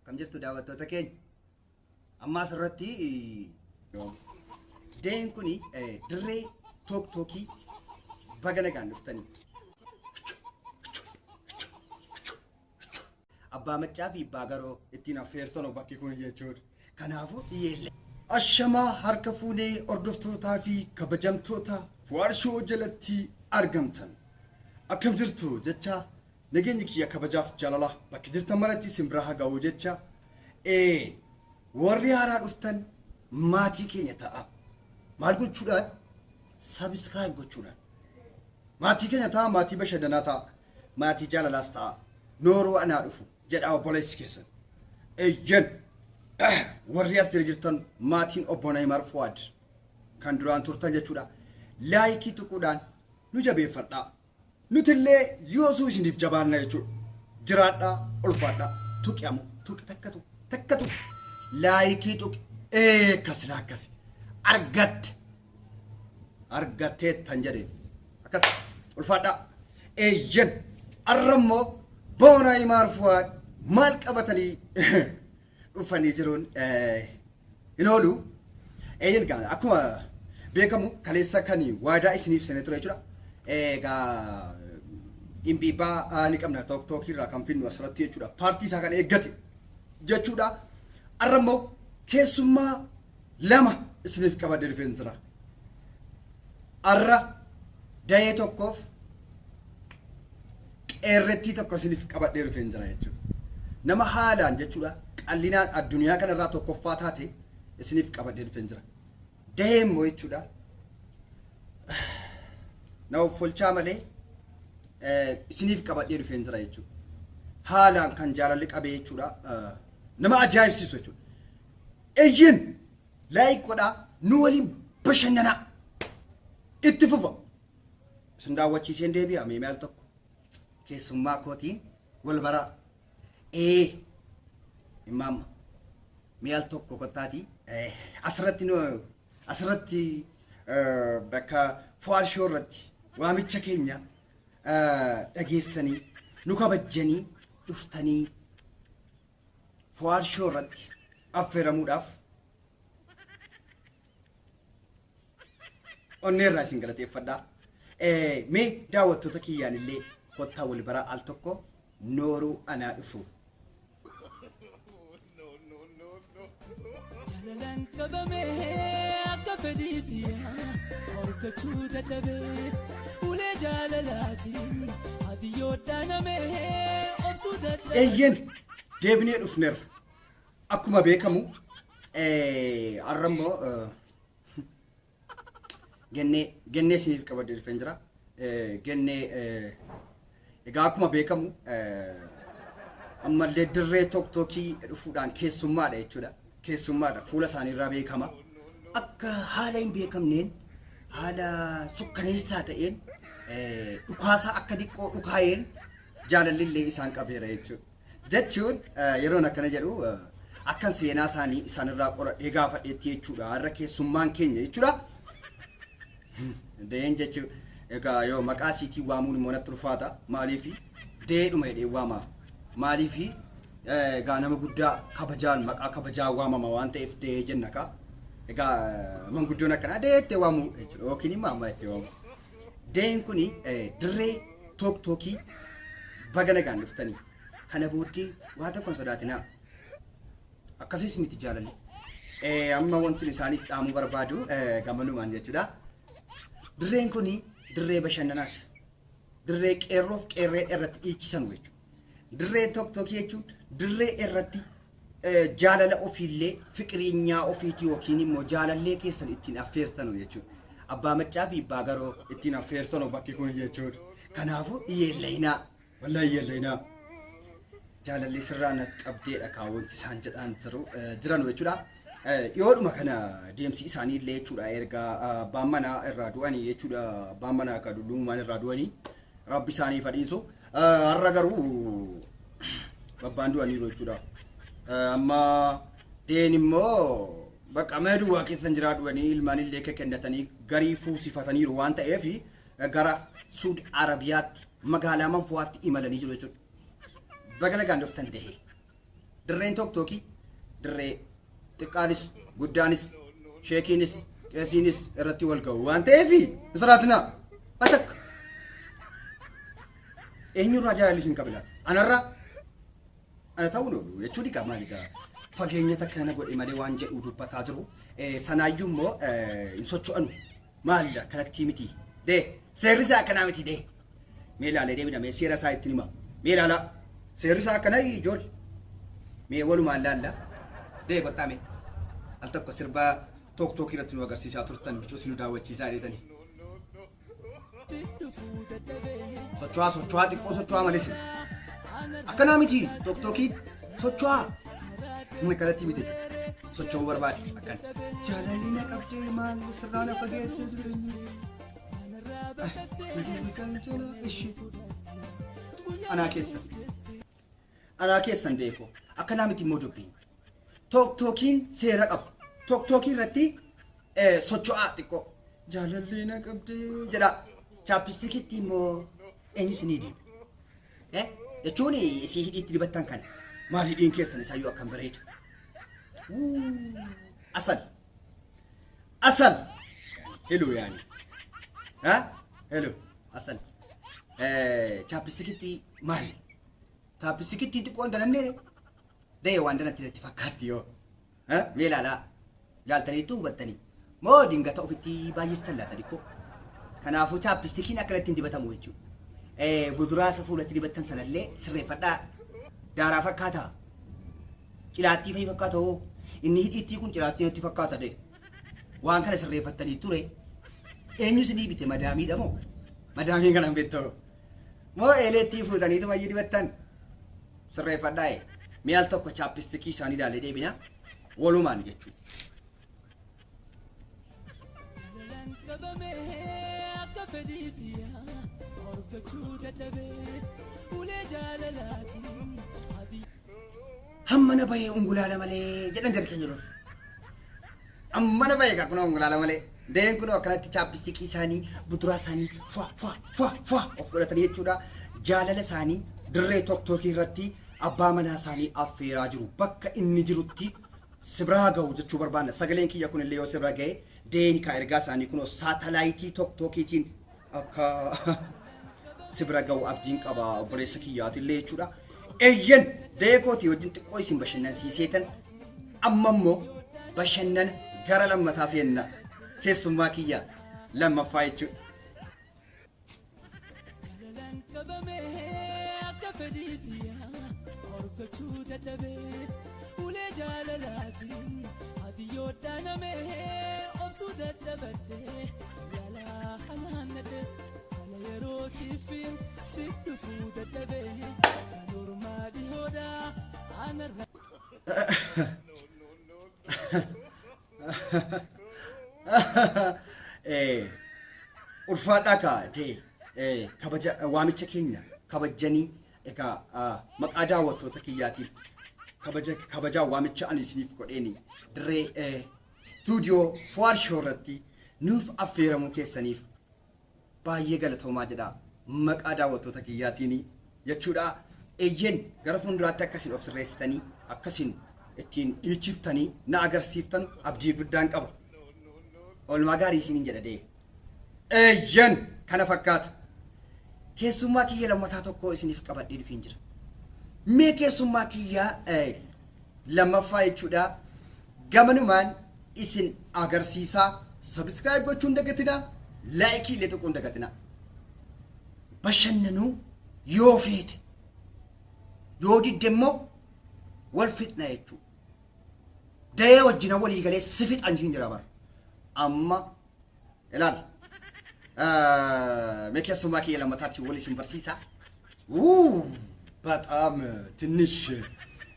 Akkam jirtu daawwattoota keenya. Amma asirratti deen kuni dirree tooktookii baga nagaan dhuftanii. Abbaa maccaa fi abbaa garoo ittiin affeertan bakki kun jechuudha. Kanaafuu iyyeellee. Ashamaa harka fuunee hordoftootaa fi kabajamtoota Fuad Show jalatti argamtan. Akkam jirtu jecha nageenyi kiyya kabajaaf jaalala bakki jirtan maratti simbira haa ga'u jecha warri haaraa dhuftan maatii keenya ta'a. Maal gochuudhaan? Subscribe gochuudhaan. Maatii keenya ta'a, maatii bashannanaa ta'a, maatii jaalalaas ta'a. Nooroo anaa dhufu jedhaa obboleessi keessan. Eeyyan warri as jirtan maatiin obbo Nayemar Fuad kan duraan turtan jechuudha. Laayikii tuquudhaan nu jabeeffadhaa. Nutillee yoosuu isiniif jabaanna jechuudha. Jiraadhaa, ulfaadhaa, tuqi'amu, tuqi takkatu. Laayikii tuqi akkasii akkasi. Argattee tan jedheen. Akkas ulfaadhaa. Eeyyan arrammoo obbo Nayemar Fuad maal qabatanii dhufanii jiruun hin oolu. Eeyyan gaana akkuma beekamu kaleessa kan waadaa isiniif seenee ture jechuudha. Egaa dhimbiibaa ni qabna tooktookii irraa kan finnu asirratti jechuudha. Paartii isaa kan eeggate jechuudha. Arrammoo keessummaa lama isiniif qabadee dhufeen jira. Arra dayee tokkoof qeerrettii tokko isiniif qabadee dhufeen jira jechuudha. Nama haalaan jechuudha qallinaan addunyaa kanarraa tokkoffaa taate isiniif qabadee dhufeen jira. Dayee immoo jechuudha. Na uffolchaa malee isiniif qabadee dhufeen jira jechuudha. Haalaan kan jaalalli qabee jechuudha. Nama ajaa'ibsiisu jechuudha. Eeyyin laayik godhaa nu waliin bashannanaa itti fufa. Isin daawwachiiseen deebi'a mee maal tokko keessummaa kootiin wal baraa. Imaamma maal tokko kottaatii asirratti bakka Fuad Show irratti waamicha keenya dhageessanii nu kabajanii dhuftanii Fuad Show irratti affeeramuudhaaf onneerraa isin galateeffadhaa. Mee daawwattoota kiyyaan illee kottaa wal baraa al tokko nooruu anaa dhufu. Eeyyen deebinee dhufneerra. Akkuma beekamu arrammoo gennee isiniif qabadee dhufeen jira. Gennee egaa akkuma beekamu ammallee dirree tooktookii dhufuudhaan keessummaadha jechuudha. Keessummaadha fuula isaaniirraa beekama. Akka haala hin beekamneen haala sukkaneessaa ta'een dhukaasaa akka diqqoo dhukaayeen jaalallillee isaan qabeera jechuudha. Jechuun yeroon akkana jedhu akkan seenaa isaanii isaanirraa qoradhee gaafadheetti jechuudha. Har'a keessummaan keenya jechuudha. Deen jechuudha. Egaa yoo maqaa siitii waamuun immoo natti ulfaata. Maaliifi deedhuma jedhee waama. Maaliifi egaa nama guddaa kabajaan maqaa kabajaa waamama waan ta'eef dee jenna ka. Egaa manguddoon akkana deettee waamu jechuudha. Yookiin immoo amma itti waamu. Deen kuni dirree tooktookii baga nagaan dhuftanii. Kana booddee waa tokkoon sodaatinaa. Akkasiis miti jaalalli. Amma wanti isaaniif dhaamuu barbaadu gamanumaan jechuudha. Dirreen kuni dirree bashannanaati. Dirree qeerroof qeerree irratti dhiichisan jechuudha. Dirree tooktookii jechuun dirree irratti jaalala ofiillee fiqireenyaa ofiitii yookiin immoo jaalallee keessan ittiin affeertanu jechuudha. Abbaa maccaa fi abbaa garoo ittiin affeertanu bakki kun jechuudha. Kanaafuu iyyeellayinaa wallaahi iyyeellayinaa jaalallee sirraa natti qabdeedha kaawwanti isaan jedhaan jiran jechuudha. Dhiyoodhuma kana deemsi isaanii illee jechuudha erga abbaan manaa irraa du'anii jechuudha. Abbaan manaa akka dullummaan irraa du'anii rabbi isaanii fadhiisu. Har'a garuu abbaan du'aniiru jechuudha. Amma deen immoo bakka meeduwaa keessan jiraa du'anii ilmaan illee kennatanii garii fuusifataniiru waan ta'eef gara Suudi Arabiyaatti magaalaa Manfuwaatti imalanii jiru jechuudha. Baga nagaan dhuftan dahee dirreen tokkoki dirree xiqqaanis guddaanis sheekiinis qeesiinis irratti wal ga'u waan ta'eefi israatina atak eenyurraa jaalallisin qabilaat anarra ana ta'uu dhoolu jechuudha qaamaanigaa fageenya takka na godhe malee waan jedhu dubbataa jiru sanaayyuu immoo hin socho'anu maalidha kanatti miti dee seerri isaa akkanaa miti dee mee ilaalee deebina mee seera isaa ittiin hima mee ilaalaa seerri isaa akkana ijool mee walumaan laalla dee qoxxaame al tokko sirbaa tok tok irratti nu agarsiisaa turtan bichuu sinu daawwachiisaa dheetanii socho'aa xiqqoo socho'aa malee sin akkanaa miti tok tokii socho'aa inni kanatti miti socho'uu barbaade akkan jaalalli na qabdee maal sirraa na fageessee jireenya anaa keessan deeko akkanaa miti immoo dubbiin tok tokiin seera qaba tok tokii irratti socho'aa xiqqoo jaalalli na qabdee jedha chaapistikitti immoo eenyu sinii diibe jechuun isii hidhiitti dibattan kana maal hidhiin keessan isaayyuu akkan bareeda asal hello yaani hello asal chaapistikitti maal chaapistikitti xiqqoon danannee dee waan danatti natti fakkaatti yoo mee ilaalaa ilaaltaniitu hubattanii moo dingata ofitti baay'istan laata dhiqqoo kanaafuu chaapistikiin akkanatti hin dibatamu jechuudha buduraasa fuulatti dibattan sanallee sirreeffadhaa daaraa fakkaata cilaattii fa'i fakkaata hoo inni hidhiittii kun cilaattii natti fakkaata dee waan kana sirreeffattanii ture eenyu isinii bite madaamiidha moo madaamiin kana hin beektoo moo eeleettii fuutaniitu mayyii dibattan sirreeffadhaa mi'al tokko chaapistikii isaanii ilaalee deebina walumaan jechuudha. Hammana bahee ungulaala malee jedhan jarri keenya jiru. Hammana bahee kan kun ungulaala malee deen kun akkanatti chaapistikii isaanii buduraa isaanii fa of godhatanii jechuudha. Jaalala isaanii dirree tokkookii irratti abbaa manaa isaanii affeeraa jiru bakka inni jirutti sibraa ga'u jechuu barbaanna. Sagaleen kiyya kun illee yoo sibra ga'e deeni ka ergaa isaanii kun saatalaayitii tokkookiitiin akka sibra ga'u abdiin qaba obboleessa kiyyaati illee jechuudha. Eeyyan deekooti wajjin xiqqoo isin bashannansiiseetan amma immoo bashannan gara lammataa seenna keessummaa kiyya lammaffaa jechuudha. Ulfaadhaa kaa'atee kabaja waamicha keenya kabajanii egaa maqaa daawwattoota kiyyaatiin kabajaa waamicha ani isiniif godheeni dirree stuudiyoo Fuad Show irratti nuuf affeeramuu keessaniif baay'ee galatoomaa jedha maqaa daawwattoota kiyyaatiin jechuudha. Eeyyen gara fuulduraatti akkasiin of sirreessitanii akkasiin ittiin dhiichiftanii na agarsiiftan abdii guddaan qaba. Oolmaa gaarii isiniin jedha dee. Eeyyen kana fakkaata. Keessummaa kiyya lammataa tokko isiniif qabadhee dhufiin jira. Mee keessummaa kiyya lammaffaa jechuudha. Gamanumaan isin agarsiisaa subscribe gochuun dagatina, like illee tokkoon dagatina. Bashannanuu yoo feete yoo didde immoo wal fixna jechuudha. Dayee wajjina walii galee si fixan jira bara. Amma ilaala. Me keessummaa kiyya lammataatti wal isin barsiisa. በጣም ትንሽ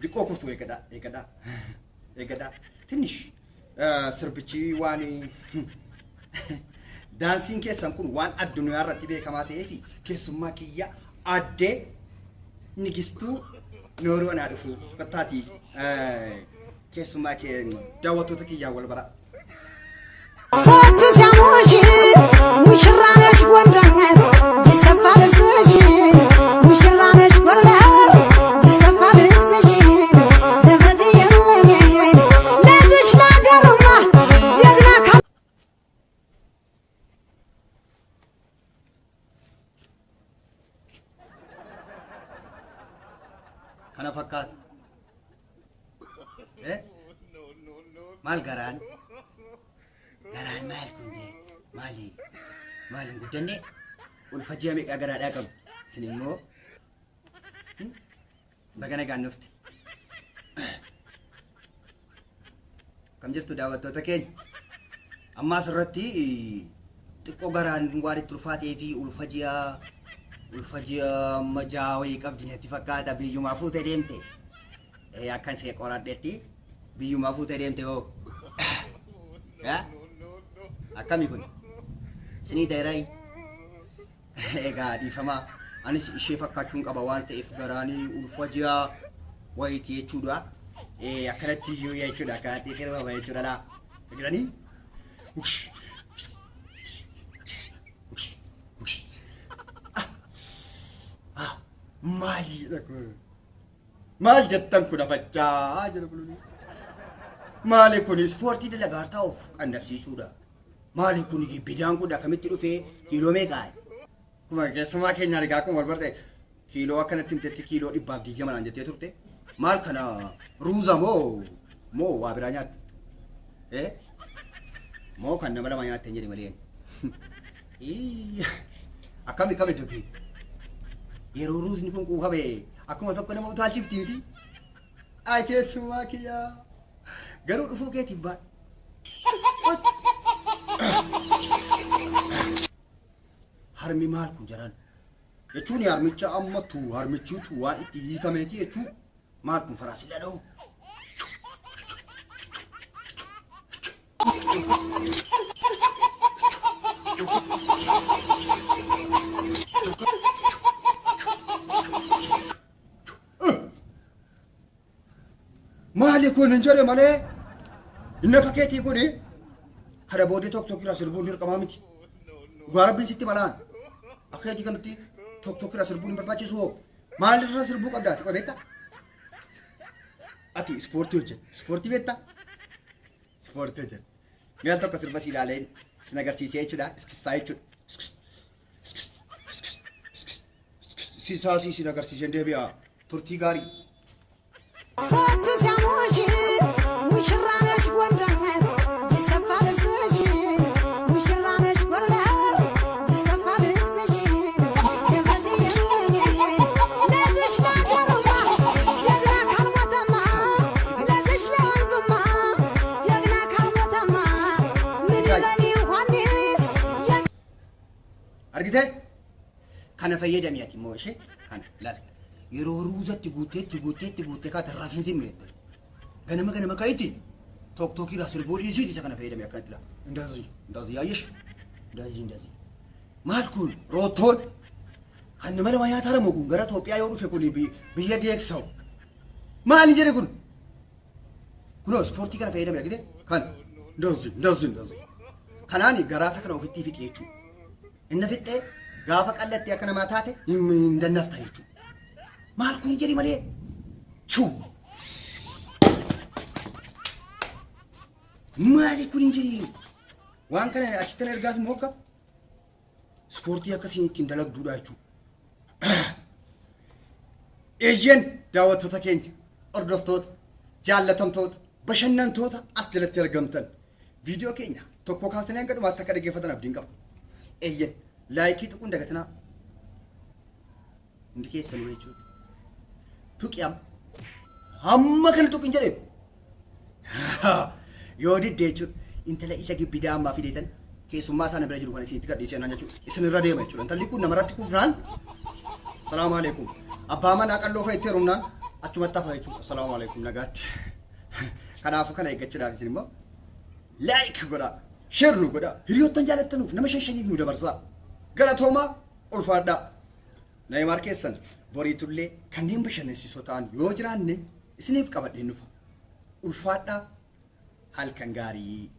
ሊቆቁቱ የገዳ ትንሽ ስርብቺ ዋኒ ዳንሲን ኬሰን ኩን ዋን አድኑ ያረቲ ቤከማቴ ኤፊ ኬሱማ ኪያ አዴ ንግስቱ ኖሮና አድፉ ከታቲ ኬሱማ ኬ ዳወቶ ተኪያ ወልበራ ሰዓት ሲያሞሽ ሙሽራነሽ ወንደኛ ይሰፋል ስሽ ሙሽራነሽ ወንደኛ ይሰፋል ስሽ kana fakkaata. Maal garaan maal kunde maaliin guddanne ulfajjii meeqa garaadhaa qabu isin immoo bagana gaannofte. Kam jirtu daawwattoota keenya ammaas irratti xiqqoo garaan waan itti ulfaatee fi ulfajjii majaawii qabdi natti fakkaata biyyumaa fuutee deemte. Akkan see qoradhetti biyyumaa fuutee deemte hoo akkami kun isinii dayrayi egaa dhiifamaa anis ishee fakkaachuun qaba waan ta'eef garaanii ulfajjii wayitii jechuudha. Akkanatti iyyuu jechuudha akkanatti sirba qaba jechuudha laa jiranii maaliidha kun maal jettan kun afachaa jira kun maali kun ispoortii dalagaa ta'uuf qannabsiisuudha. Maali kun bidaan kun akkamitti dhufee kiiloo meeqaa kuma keessumaa keenya argaa akkuma walbarte kiiloo akkanatti himtetti kiiloo 120 naan jettee turte maal kana ruuza moo waa biraa nyaatte moo kan nama lama nyaatte hin jedhe malee akkami dubbii yeroo ruuzni kun quuqame akkuma tokko nama utaalchifti miti. Ay keessumaa kiyyaa garuu dhufuu keetiif baa harmi maal kun jaran jechuun harmicha ammatu harmichiitu waan itti hiikameeti jechuun maal kun faraasilla dha'u. Maali kun hin jedhe malee inni akka keetii kuni kada boodee tokko irraa sirbuun dirqamaa miti. Dhugaa rabbiin sitti malaan akka keetii kanatti tokko irraa sirbuun hin barbaachisu hoo maal irraa sirbuu qabdaati qabeetta? Ati ispoortii hojjeta ispoortii beektaa? Ispoortii hojjeta mi'al tokko sirba si ilaaleen sin agarsiisee jechuudha iskissaa jechuudha. Sin agarsiiseen deebi'a turtii gaarii. Argite kana fayyadamee ati immoo ishee kana laal yeroo ruuzatti guuttee kaata raafinsi meette ganama ka'itti tokko irraa sirbuu dhiisiiti isa kana fayyadamee akkanatti laa indaazi yaayyesh indaazi maal kun rootoon kan nama lama nyaata haramu kun gara Itoophiyaa yoo dhufe kun biyya deeksa'u maal jedhe kun kunoo ispoortii kana fayyadamee argite kan indaazi kanaani garaasa kana ofitti fiqee jechuudha. Inna fixee gaafa qal'attee akka namaa taate hin dannafta jechuudha. Maal kun jedhi malee chuu maali kun jedhi waan kana achitti ergaaf immoo akka ispoortii akkasiin ittiin dalagduudha jechuudha. Eeyyeen daawwattoota keenya hordoftoota jaallatamtoota bashannantoota as jalatti argamtan viidiyoo keenya tokko kaastanii hanga dhumaatti akka dhaggeeffatan abdiin qaba. Eeyyeen laayikii tuquun dagatanaa hundi keessanuu jechuudha. Tuqiyam hamma kana tuqin jedhee yoo didde jechuudha intala isa gibbidaa ammaa fideetan keessummaa isaan bira jiru kan isinitti gadhiisee naan jechuudha. Isin irra deema jechuudha. Intalli kun namarratti kufnaan salaamu alaikum abbaa manaa qalloo fa'itti heerumnaan achumatti hafa jechuudha. Salaamu alaikum nagaatti. Kanaafuu kana eeggachuudhaaf isin immoo laayik godhaa. Share nu godha hiriyoottan jaalattanuuf nama shaniif nu dabarsaa galatoomaa ulfaadhaa Nayemar keessan boriitullee kanneen bashannansiisoo ta'an yoo jiraanne isiniif qabadheen dhufa ulfaadhaa halkan gaarii.